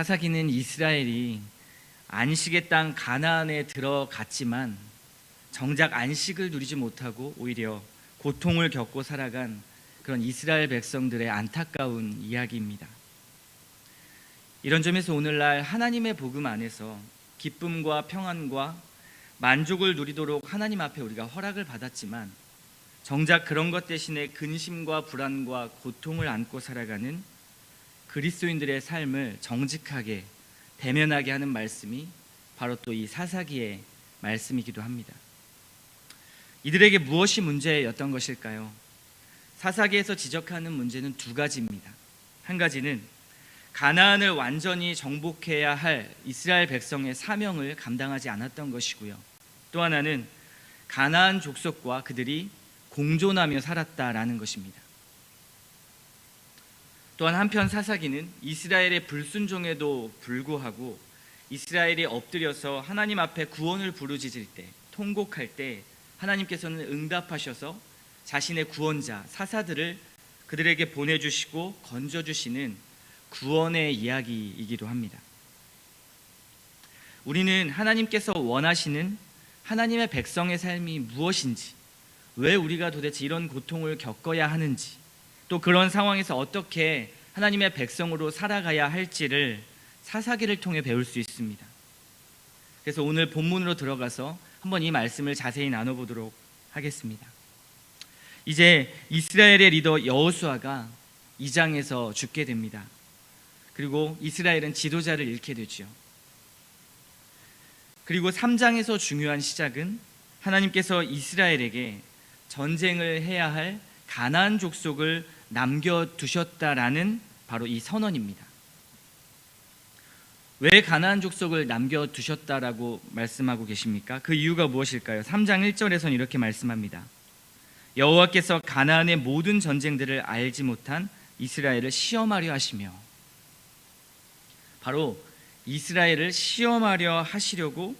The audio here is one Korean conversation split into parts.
사사기는 이스라엘이 안식의 땅 가나안에 들어갔지만 정작 안식을 누리지 못하고 오히려 고통을 겪고 살아간 그런 이스라엘 백성들의 안타까운 이야기입니다. 이런 점에서 오늘날 하나님의 복음 안에서 기쁨과 평안과 만족을 누리도록 하나님 앞에 우리가 허락을 받았지만 정작 그런 것 대신에 근심과 불안과 고통을 안고 살아가는 그리스도인들의 삶을 정직하게 대면하게 하는 말씀이 바로 또 이 사사기의 말씀이기도 합니다. 이들에게 무엇이 문제였던 것일까요? 사사기에서 지적하는 문제는 두 가지입니다. 한 가지는 가나안을 완전히 정복해야 할 이스라엘 백성의 사명을 감당하지 않았던 것이고요. 또 하나는 가나안 족속과 그들이 공존하며 살았다라는 것입니다. 또한 한편 사사기는 이스라엘의 불순종에도 불구하고 이스라엘이 엎드려서 하나님 앞에 구원을 부르짖을 때, 통곡할 때 하나님께서는 응답하셔서 자신의 구원자 사사들을 그들에게 보내주시고 건져주시는 구원의 이야기이기도 합니다. 우리는 하나님께서 원하시는 하나님의 백성의 삶이 무엇인지, 왜 우리가 도대체 이런 고통을 겪어야 하는지, 또 그런 상황에서 어떻게 하나님의 백성으로 살아가야 할지를 사사기를 통해 배울 수 있습니다. 그래서 오늘 본문으로 들어가서 한번 이 말씀을 자세히 나눠보도록 하겠습니다. 이제 이스라엘의 리더 여호수아가 2장에서 죽게 됩니다. 그리고 이스라엘은 지도자를 잃게 되죠. 그리고 3장에서 중요한 시작은 하나님께서 이스라엘에게 전쟁을 해야 할 가나안 족속을 남겨두셨다라는 바로 이 선언입니다. 왜 가나안 족속을 남겨두셨다라고 말씀하고 계십니까? 그 이유가 무엇일까요? 3장 1절에서는 이렇게 말씀합니다. 여호와께서 가나안의 모든 전쟁들을 알지 못한 이스라엘을 시험하려 하시며, 바로 이스라엘을 시험하려 하시려고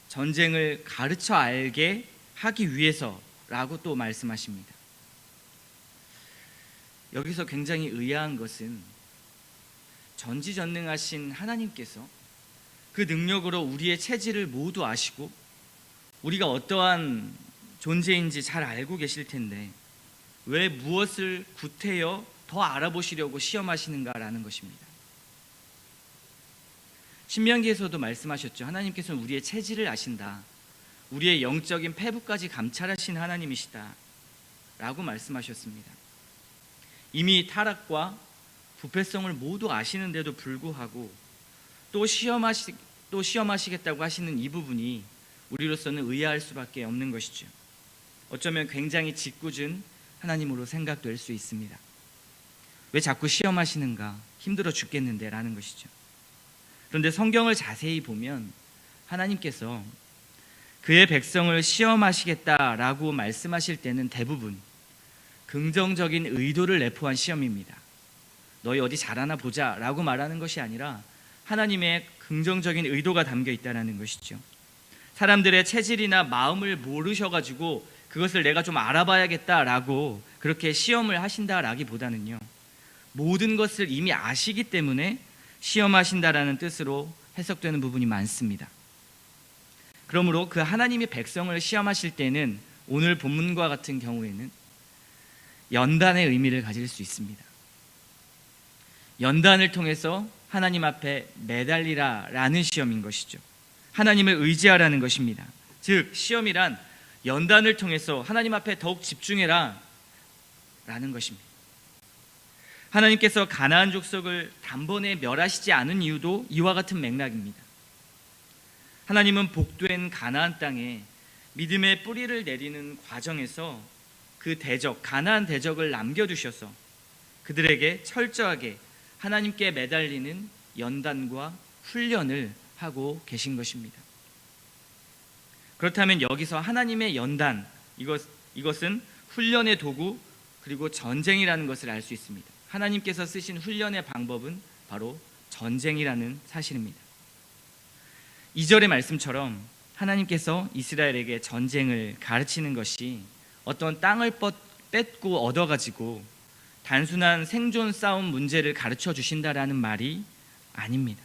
전쟁을 가르쳐 알게 하기 위해서라고 또 말씀하십니다. 여기서 굉장히 의아한 것은 전지전능하신 하나님께서 그 능력으로 우리의 체질을 모두 아시고 우리가 어떠한 존재인지 잘 알고 계실 텐데 왜 무엇을 구태여 더 알아보시려고 시험하시는가라는 것입니다. 신명기에서도 말씀하셨죠. 하나님께서는 우리의 체질을 아신다. 우리의 영적인 패부까지 감찰하신 하나님이시다 라고 말씀하셨습니다. 이미 타락과 부패성을 모두 아시는데도 불구하고 또 시험하시겠다고 하시는 이 부분이 우리로서는 의아할 수밖에 없는 것이죠. 어쩌면 굉장히 짓궂은 하나님으로 생각될 수 있습니다. 왜 자꾸 시험하시는가? 힘들어 죽겠는데 라는 것이죠. 그런데 성경을 자세히 보면 하나님께서 그의 백성을 시험하시겠다라고 말씀하실 때는 대부분 긍정적인 의도를 내포한 시험입니다. 너희 어디 잘하나 보자 라고 말하는 것이 아니라 하나님의 긍정적인 의도가 담겨 있다는 것이죠. 사람들의 체질이나 마음을 모르셔가지고 그것을 내가 좀 알아봐야겠다라고 그렇게 시험을 하신다라기보다는요, 모든 것을 이미 아시기 때문에 시험하신다라는 뜻으로 해석되는 부분이 많습니다. 그러므로 그 하나님의 백성을 시험하실 때는 오늘 본문과 같은 경우에는 연단의 의미를 가질 수 있습니다. 연단을 통해서 하나님 앞에 매달리라라는 시험인 것이죠. 하나님을 의지하라는 것입니다. 즉 시험이란 연단을 통해서 하나님 앞에 더욱 집중해라 라는 것입니다. 하나님께서 가나안 족속을 단번에 멸하시지 않은 이유도 이와 같은 맥락입니다. 하나님은 복된 가나안 땅에 믿음의 뿌리를 내리는 과정에서 그 대적, 가나안 대적을 남겨두셔서 그들에게 철저하게 하나님께 매달리는 연단과 훈련을 하고 계신 것입니다. 그렇다면 여기서 하나님의 연단, 이것은 훈련의 도구 그리고 전쟁이라는 것을 알 수 있습니다. 하나님께서 쓰신 훈련의 방법은 바로 전쟁이라는 사실입니다. 2절의 말씀처럼 하나님께서 이스라엘에게 전쟁을 가르치는 것이 어떤 땅을 뺏고 얻어가지고 단순한 생존 싸움 문제를 가르쳐 주신다라는 말이 아닙니다.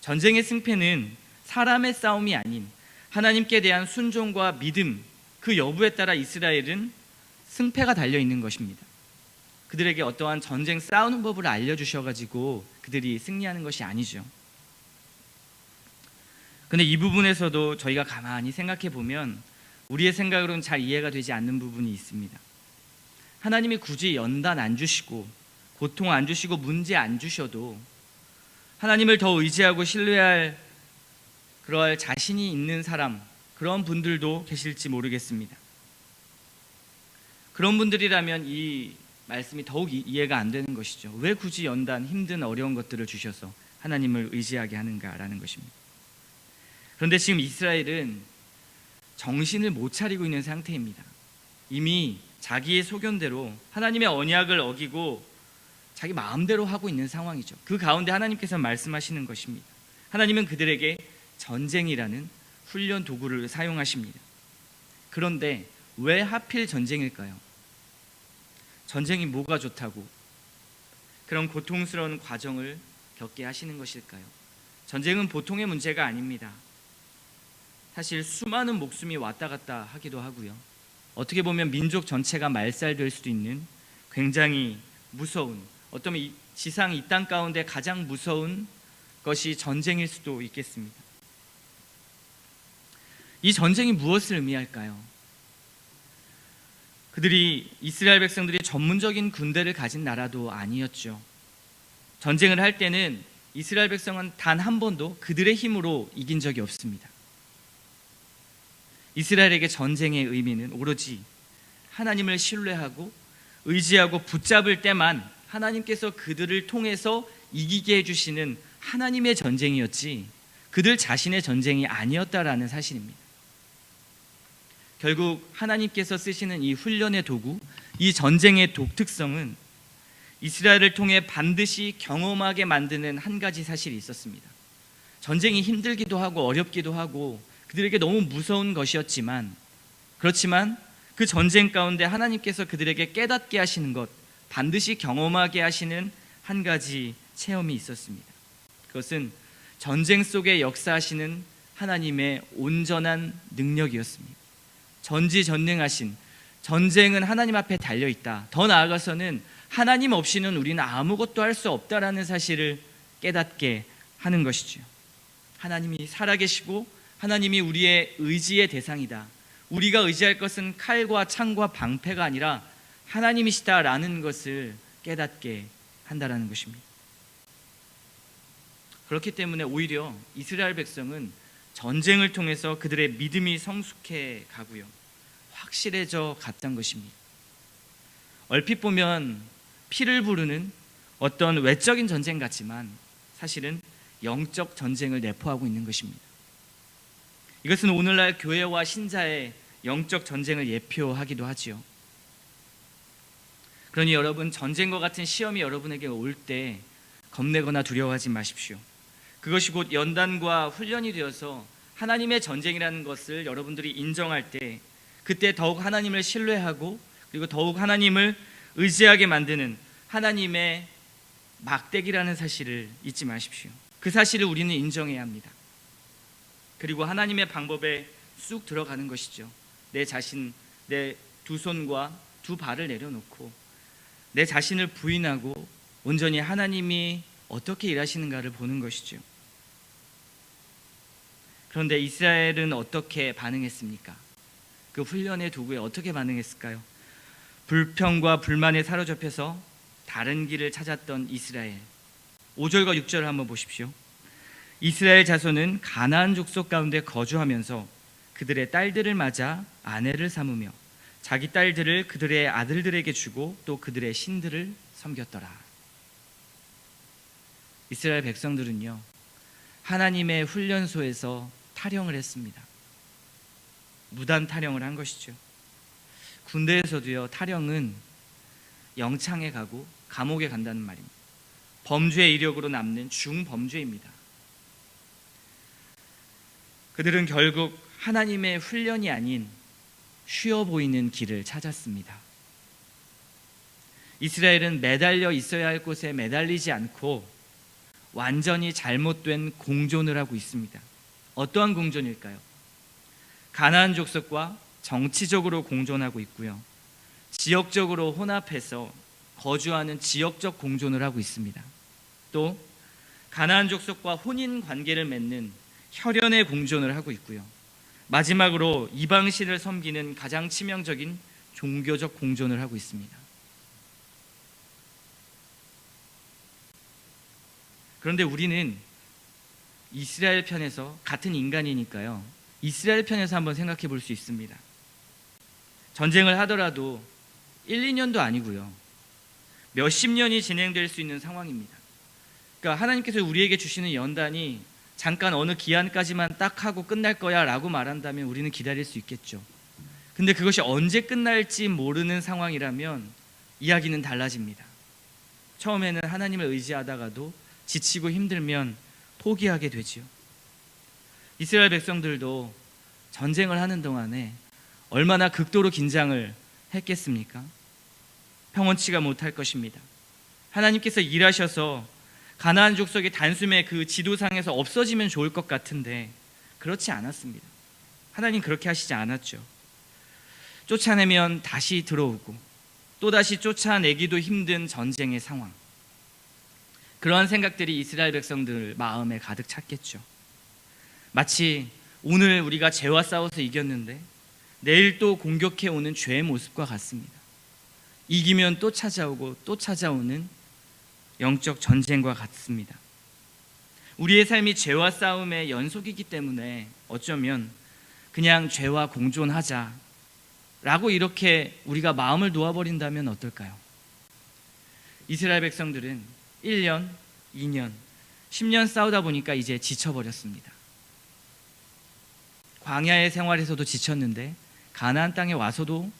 전쟁의 승패는 사람의 싸움이 아닌 하나님께 대한 순종과 믿음, 그 여부에 따라 이스라엘은 승패가 달려 있는 것입니다. 그들에게 어떠한 전쟁 싸우는 법을 알려주셔가지고 그들이 승리하는 것이 아니죠. 근데 이 부분에서도 저희가 가만히 생각해 보면 우리의 생각으로는 잘 이해가 되지 않는 부분이 있습니다. 하나님이 굳이 연단 안 주시고 고통 안 주시고 문제 안 주셔도 하나님을 더 의지하고 신뢰할 그럴 자신이 있는 사람, 그런 분들도 계실지 모르겠습니다. 그런 분들이라면 이 말씀이 더욱 이해가 안 되는 것이죠. 왜 굳이 연단, 힘든 어려운 것들을 주셔서 하나님을 의지하게 하는가라는 것입니다. 그런데 지금 이스라엘은 정신을 못 차리고 있는 상태입니다. 이미 자기의 소견대로 하나님의 언약을 어기고 자기 마음대로 하고 있는 상황이죠. 그 가운데 하나님께서 말씀하시는 것입니다. 하나님은 그들에게 전쟁이라는 훈련 도구를 사용하십니다. 그런데 왜 하필 전쟁일까요? 전쟁이 뭐가 좋다고 그런 고통스러운 과정을 겪게 하시는 것일까요? 전쟁은 보통의 문제가 아닙니다. 사실 수많은 목숨이 왔다 갔다 하기도 하고요. 어떻게 보면 민족 전체가 말살될 수도 있는 굉장히 무서운, 어쩌면 지상 이 땅 가운데 가장 무서운 것이 전쟁일 수도 있겠습니다. 이 전쟁이 무엇을 의미할까요? 그들이 이스라엘 백성들이 전문적인 군대를 가진 나라도 아니었죠. 전쟁을 할 때는 이스라엘 백성은 단 한 번도 그들의 힘으로 이긴 적이 없습니다. 이스라엘에게 전쟁의 의미는 오로지 하나님을 신뢰하고 의지하고 붙잡을 때만 하나님께서 그들을 통해서 이기게 해주시는 하나님의 전쟁이었지 그들 자신의 전쟁이 아니었다라는 사실입니다. 결국 하나님께서 쓰시는 이 훈련의 도구, 이 전쟁의 독특성은 이스라엘을 통해 반드시 경험하게 만드는 한 가지 사실이 있었습니다. 전쟁이 힘들기도 하고 어렵기도 하고 그들에게 너무 무서운 것이었지만, 그렇지만 그 전쟁 가운데 하나님께서 그들에게 깨닫게 하시는 것, 반드시 경험하게 하시는 한 가지 체험이 있었습니다. 그것은 전쟁 속에 역사하시는 하나님의 온전한 능력이었습니다. 전지전능하신, 전쟁은 하나님 앞에 달려있다, 더 나아가서는 하나님 없이는 우리는 아무것도 할 수 없다라는 사실을 깨닫게 하는 것이죠. 하나님이 살아계시고 하나님이 우리의 의지의 대상이다, 우리가 의지할 것은 칼과 창과 방패가 아니라 하나님이시다라는 것을 깨닫게 한다라는 것입니다. 그렇기 때문에 오히려 이스라엘 백성은 전쟁을 통해서 그들의 믿음이 성숙해 가고요, 확실해져 갔던 것입니다. 얼핏 보면 피를 부르는 어떤 외적인 전쟁 같지만 사실은 영적 전쟁을 내포하고 있는 것입니다. 이것은 오늘날 교회와 신자의 영적 전쟁을 예표하기도 하지요. 그러니 여러분, 전쟁과 같은 시험이 여러분에게 올 때 겁내거나 두려워하지 마십시오. 그것이 곧 연단과 훈련이 되어서 하나님의 전쟁이라는 것을 여러분들이 인정할 때, 그때 더욱 하나님을 신뢰하고 그리고 더욱 하나님을 의지하게 만드는 하나님의 막대기라는 사실을 잊지 마십시오. 그 사실을 우리는 인정해야 합니다. 그리고 하나님의 방법에 쑥 들어가는 것이죠. 내 자신, 내 두 손과 두 발을 내려놓고 내 자신을 부인하고 온전히 하나님이 어떻게 일하시는가를 보는 것이죠. 그런데 이스라엘은 어떻게 반응했습니까? 그 훈련의 도구에 어떻게 반응했을까요? 불평과 불만에 사로잡혀서 다른 길을 찾았던 이스라엘. 5절과 6절을 한번 보십시오. 이스라엘 자손은 가나안 족속 가운데 거주하면서 그들의 딸들을 맞아 아내를 삼으며 자기 딸들을 그들의 아들들에게 주고 또 그들의 신들을 섬겼더라. 이스라엘 백성들은요, 하나님의 훈련소에서 탈영을 했습니다. 무단 탈영을 한 것이죠. 군대에서도요, 탈영은 영창에 가고 감옥에 간다는 말입니다. 범죄의 이력으로 남는 중범죄입니다. 그들은 결국 하나님의 훈련이 아닌 쉬워 보이는 길을 찾았습니다. 이스라엘은 매달려 있어야 할 곳에 매달리지 않고 완전히 잘못된 공존을 하고 있습니다. 어떠한 공존일까요? 가나안 족속과 정치적으로 공존하고 있고요. 지역적으로 혼합해서 거주하는 지역적 공존을 하고 있습니다. 또 가나안 족속과 혼인 관계를 맺는 혈연의 공존을 하고 있고요. 마지막으로 이방신을 섬기는 가장 치명적인 종교적 공존을 하고 있습니다. 그런데 우리는 이스라엘 편에서, 같은 인간이니까요, 이스라엘 편에서 한번 생각해 볼 수 있습니다. 전쟁을 하더라도 1, 2년도 아니고요, 몇십 년이 진행될 수 있는 상황입니다. 그러니까 하나님께서 우리에게 주시는 연단이 잠깐 어느 기한까지만 딱 하고 끝날 거야 라고 말한다면 우리는 기다릴 수 있겠죠. 근데 그것이 언제 끝날지 모르는 상황이라면 이야기는 달라집니다. 처음에는 하나님을 의지하다가도 지치고 힘들면 포기하게 되지요. 이스라엘 백성들도 전쟁을 하는 동안에 얼마나 극도로 긴장을 했겠습니까? 평온치가 못할 것입니다. 하나님께서 일하셔서 가나안 족속이 단숨에 그 지도상에서 없어지면 좋을 것 같은데 그렇지 않았습니다. 하나님 그렇게 하시지 않았죠. 쫓아내면 다시 들어오고 또다시 쫓아내기도 힘든 전쟁의 상황, 그러한 생각들이 이스라엘 백성들 마음에 가득 찼겠죠. 마치 오늘 우리가 죄와 싸워서 이겼는데 내일 또 공격해 오는 죄의 모습과 같습니다. 이기면 또 찾아오고 또 찾아오는 영적 전쟁과 같습니다. 우리의 삶이 죄와 싸움의 연속이기 때문에 어쩌면 그냥 죄와 공존하자 라고 이렇게 우리가 마음을 놓아버린다면 어떨까요? 이스라엘 백성들은 1년, 2년, 10년 싸우다 보니까 이제 지쳐버렸습니다. 광야의 생활에서도 지쳤는데 가나안 땅에 와서도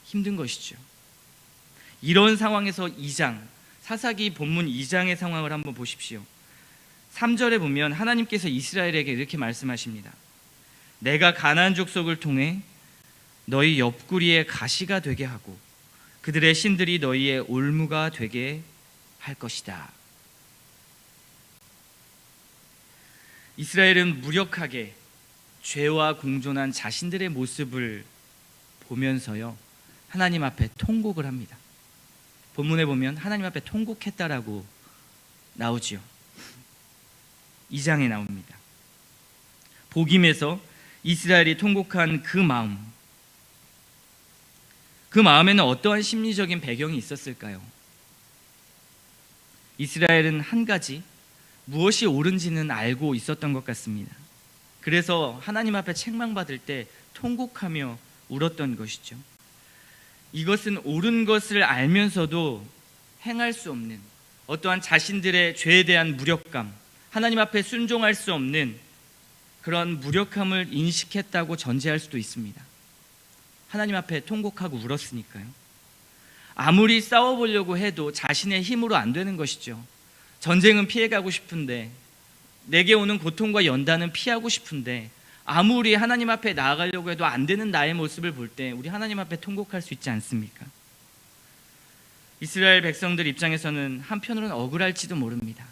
힘든 것이죠. 이런 상황에서 2장, 사사기 본문 2장의 상황을 한번 보십시오. 3절에 보면 하나님께서 이스라엘에게 이렇게 말씀하십니다. 내가 가나안 족속을 통해 너희 옆구리에 가시가 되게 하고 그들의 신들이 너희의 올무가 되게 할 것이다. 이스라엘은 무력하게 죄와 공존한 자신들의 모습을 보면서요, 하나님 앞에 통곡을 합니다. 본문에 보면 하나님 앞에 통곡했다라고 나오지요. 2장에 나옵니다. 복임에서 이스라엘이 통곡한 그 마음에는 어떠한 심리적인 배경이 있었을까요? 이스라엘은 한 가지, 무엇이 옳은지는 알고 있었던 것 같습니다. 그래서 하나님 앞에 책망받을 때 통곡하며 울었던 것이죠. 이것은 옳은 것을 알면서도 행할 수 없는 어떠한 자신들의 죄에 대한 무력감, 하나님 앞에 순종할 수 없는 그런 무력함을 인식했다고 전제할 수도 있습니다. 하나님 앞에 통곡하고 울었으니까요. 아무리 싸워보려고 해도 자신의 힘으로 안 되는 것이죠. 전쟁은 피해가고 싶은데, 내게 오는 고통과 연단은 피하고 싶은데, 아무리 하나님 앞에 나아가려고 해도 안 되는 나의 모습을 볼 때 우리 하나님 앞에 통곡할 수 있지 않습니까? 이스라엘 백성들 입장에서는 한편으로는 억울할지도 모릅니다.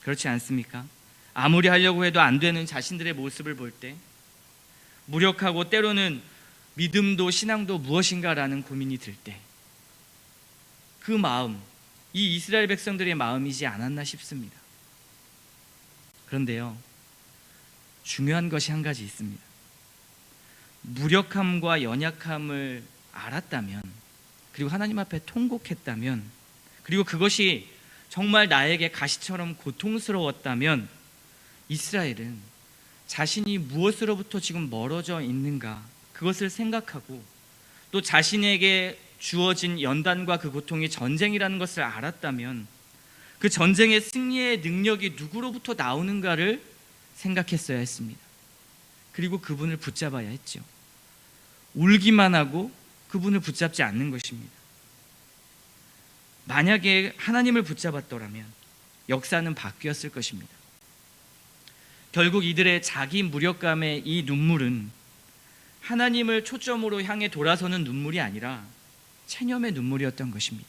그렇지 않습니까? 아무리 하려고 해도 안 되는 자신들의 모습을 볼 때 무력하고 때로는 믿음도 신앙도 무엇인가라는 고민이 들 때 그 마음, 이 이스라엘 백성들의 마음이지 않았나 싶습니다. 그런데요, 중요한 것이 한 가지 있습니다. 무력함과 연약함을 알았다면, 그리고 하나님 앞에 통곡했다면, 그리고 그것이 정말 나에게 가시처럼 고통스러웠다면 이스라엘은 자신이 무엇으로부터 지금 멀어져 있는가, 그것을 생각하고 또 자신에게 주어진 연단과 그 고통이 전쟁이라는 것을 알았다면 그 전쟁의 승리의 능력이 누구로부터 나오는가를 생각했어야 했습니다. 그리고 그분을 붙잡아야 했죠. 울기만 하고 그분을 붙잡지 않는 것입니다. 만약에 하나님을 붙잡았더라면 역사는 바뀌었을 것입니다. 결국 이들의 자기 무력감의 이 눈물은 하나님을 초점으로 향해 돌아서는 눈물이 아니라 체념의 눈물이었던 것입니다.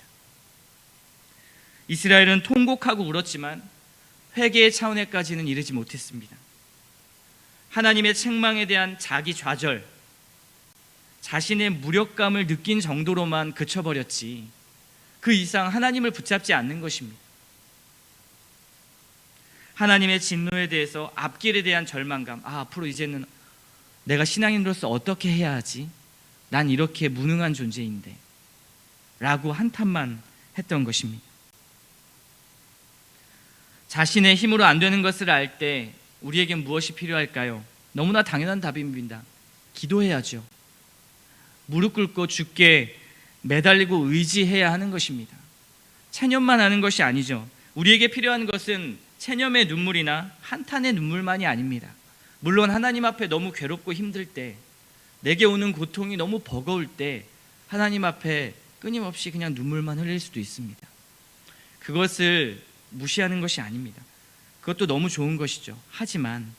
이스라엘은 통곡하고 울었지만 회개의 차원에까지는 이르지 못했습니다. 하나님의 책망에 대한 자기 좌절, 자신의 무력감을 느낀 정도로만 그쳐버렸지 그 이상 하나님을 붙잡지 않는 것입니다. 하나님의 진노에 대해서 앞길에 대한 절망감, 앞으로 이제는 내가 신앙인으로서 어떻게 해야 하지? 난 이렇게 무능한 존재인데 라고 한탄만 했던 것입니다. 자신의 힘으로 안 되는 것을 알 때 우리에겐 무엇이 필요할까요? 너무나 당연한 답입니다. 기도해야죠. 무릎 꿇고 주께 매달리고 의지해야 하는 것입니다. 체념만 하는 것이 아니죠. 우리에게 필요한 것은 체념의 눈물이나 한탄의 눈물만이 아닙니다. 물론 하나님 앞에 너무 괴롭고 힘들 때, 내게 오는 고통이 너무 버거울 때 하나님 앞에 끊임없이 그냥 눈물만 흘릴 수도 있습니다. 그것을 무시하는 것이 아닙니다. 그것도 너무 좋은 것이죠. 하지만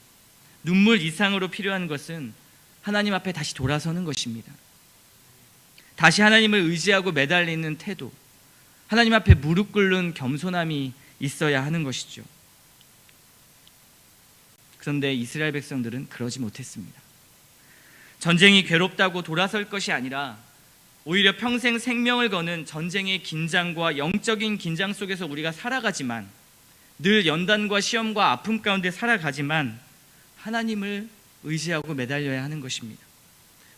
눈물 이상으로 필요한 것은 하나님 앞에 다시 돌아서는 것입니다. 다시 하나님을 의지하고 매달리는 태도, 하나님 앞에 무릎 꿇는 겸손함이 있어야 하는 것이죠. 그런데 이스라엘 백성들은 그러지 못했습니다. 전쟁이 괴롭다고 돌아설 것이 아니라 오히려 평생 생명을 거는 전쟁의 긴장과 영적인 긴장 속에서 우리가 살아가지만, 늘 연단과 시험과 아픔 가운데 살아가지만 하나님을 의지하고 매달려야 하는 것입니다.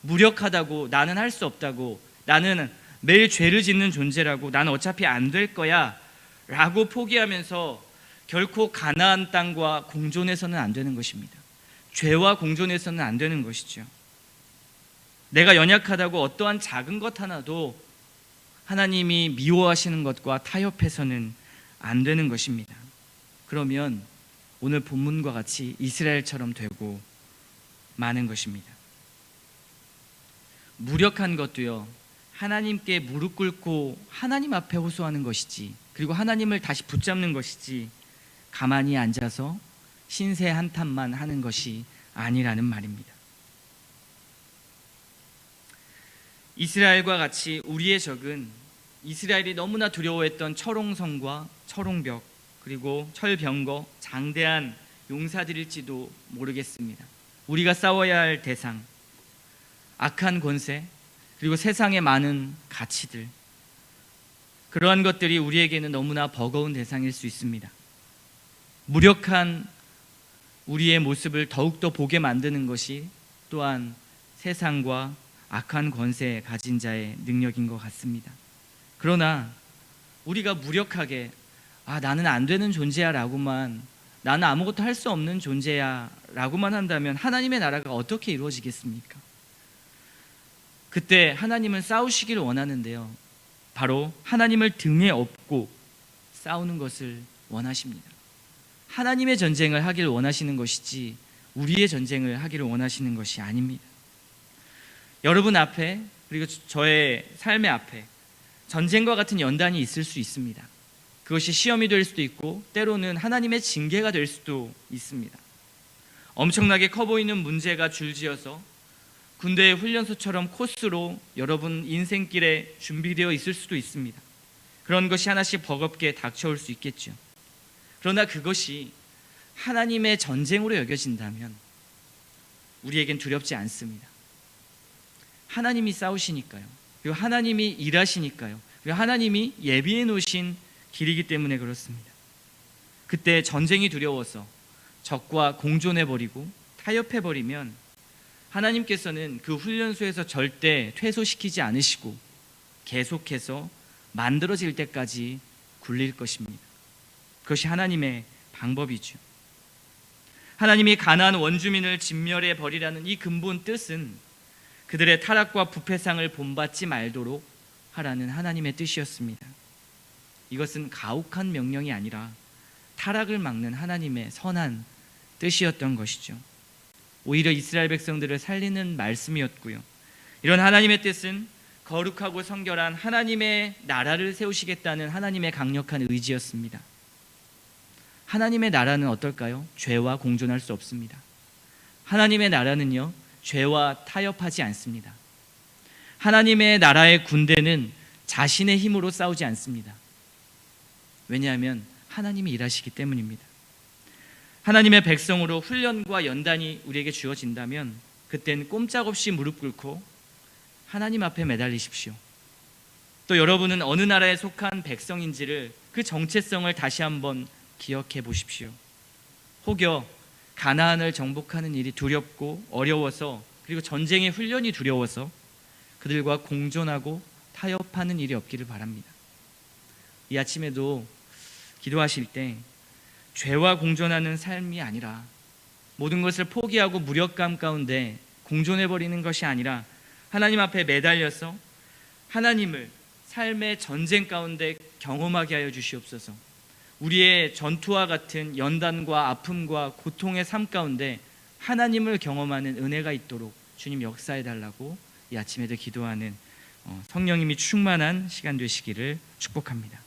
무력하다고, 나는 할 수 없다고, 나는 매일 죄를 짓는 존재라고, 나는 어차피 안 될 거야 라고 포기하면서 결코 가나안 땅과 공존해서는 안 되는 것입니다. 죄와 공존해서는 안 되는 것이죠. 내가 연약하다고 어떠한 작은 것 하나도 하나님이 미워하시는 것과 타협해서는 안 되는 것입니다. 그러면 오늘 본문과 같이 이스라엘처럼 되고 마는 것입니다. 무력한 것도요, 하나님께 무릎 꿇고 하나님 앞에 호소하는 것이지, 그리고 하나님을 다시 붙잡는 것이지, 가만히 앉아서 신세 한탄만 하는 것이 아니라는 말입니다. 이스라엘과 같이 우리의 적은 이스라엘이 너무나 두려워했던 철옹성과 철옹벽, 그리고 철병거, 장대한 용사들일지도 모르겠습니다. 우리가 싸워야 할 대상, 악한 권세, 그리고 세상의 많은 가치들, 그러한 것들이 우리에게는 너무나 버거운 대상일 수 있습니다. 무력한 우리의 모습을 더욱더 보게 만드는 것이 또한 세상과 악한 권세 가진 자의 능력인 것 같습니다. 그러나 우리가 무력하게 나는 안 되는 존재야 라고만, 나는 아무것도 할 수 없는 존재야 라고만 한다면 하나님의 나라가 어떻게 이루어지겠습니까? 그때 하나님은 싸우시기를 원하는데요, 바로 하나님을 등에 업고 싸우는 것을 원하십니다. 하나님의 전쟁을 하기를 원하시는 것이지 우리의 전쟁을 하기를 원하시는 것이 아닙니다. 여러분 앞에, 그리고 저의 삶의 앞에 전쟁과 같은 연단이 있을 수 있습니다. 그것이 시험이 될 수도 있고 때로는 하나님의 징계가 될 수도 있습니다. 엄청나게 커 보이는 문제가 줄지어서 군대의 훈련소처럼 코스로 여러분 인생길에 준비되어 있을 수도 있습니다. 그런 것이 하나씩 버겁게 닥쳐올 수 있겠죠. 그러나 그것이 하나님의 전쟁으로 여겨진다면 우리에겐 두렵지 않습니다. 하나님이 싸우시니까요. 그리고 하나님이 일하시니까요. 그리고 하나님이 예비해 놓으신 길이기 때문에 그렇습니다. 그때 전쟁이 두려워서 적과 공존해버리고 타협해버리면 하나님께서는 그 훈련소에서 절대 퇴소시키지 않으시고 계속해서 만들어질 때까지 굴릴 것입니다. 그것이 하나님의 방법이죠. 하나님이 가나안 원주민을 진멸해 버리라는 이 근본 뜻은 그들의 타락과 부패상을 본받지 말도록 하라는 하나님의 뜻이었습니다. 이것은 가혹한 명령이 아니라 타락을 막는 하나님의 선한 뜻이었던 것이죠. 오히려 이스라엘 백성들을 살리는 말씀이었고요. 이런 하나님의 뜻은 거룩하고 성결한 하나님의 나라를 세우시겠다는 하나님의 강력한 의지였습니다. 하나님의 나라는 어떨까요? 죄와 공존할 수 없습니다. 하나님의 나라는요, 죄와 타협하지 않습니다. 하나님의 나라의 군대는 자신의 힘으로 싸우지 않습니다. 왜냐하면 하나님이 일하시기 때문입니다. 하나님의 백성으로 훈련과 연단이 우리에게 주어진다면 그땐 꼼짝없이 무릎 꿇고 하나님 앞에 매달리십시오. 또 여러분은 어느 나라에 속한 백성인지를, 그 정체성을 다시 한번 기억해 보십시오. 혹여 가나안을 정복하는 일이 두렵고 어려워서, 그리고 전쟁의 훈련이 두려워서 그들과 공존하고 타협하는 일이 없기를 바랍니다. 이 아침에도 기도하실 때 죄와 공존하는 삶이 아니라, 모든 것을 포기하고 무력감 가운데 공존해버리는 것이 아니라 하나님 앞에 매달려서 하나님을 삶의 전쟁 가운데 경험하게 하여 주시옵소서. 우리의 전투와 같은 연단과 아픔과 고통의 삶 가운데 하나님을 경험하는 은혜가 있도록 주님 역사해달라고 이 아침에도 기도하는 성령님이 충만한 시간 되시기를 축복합니다.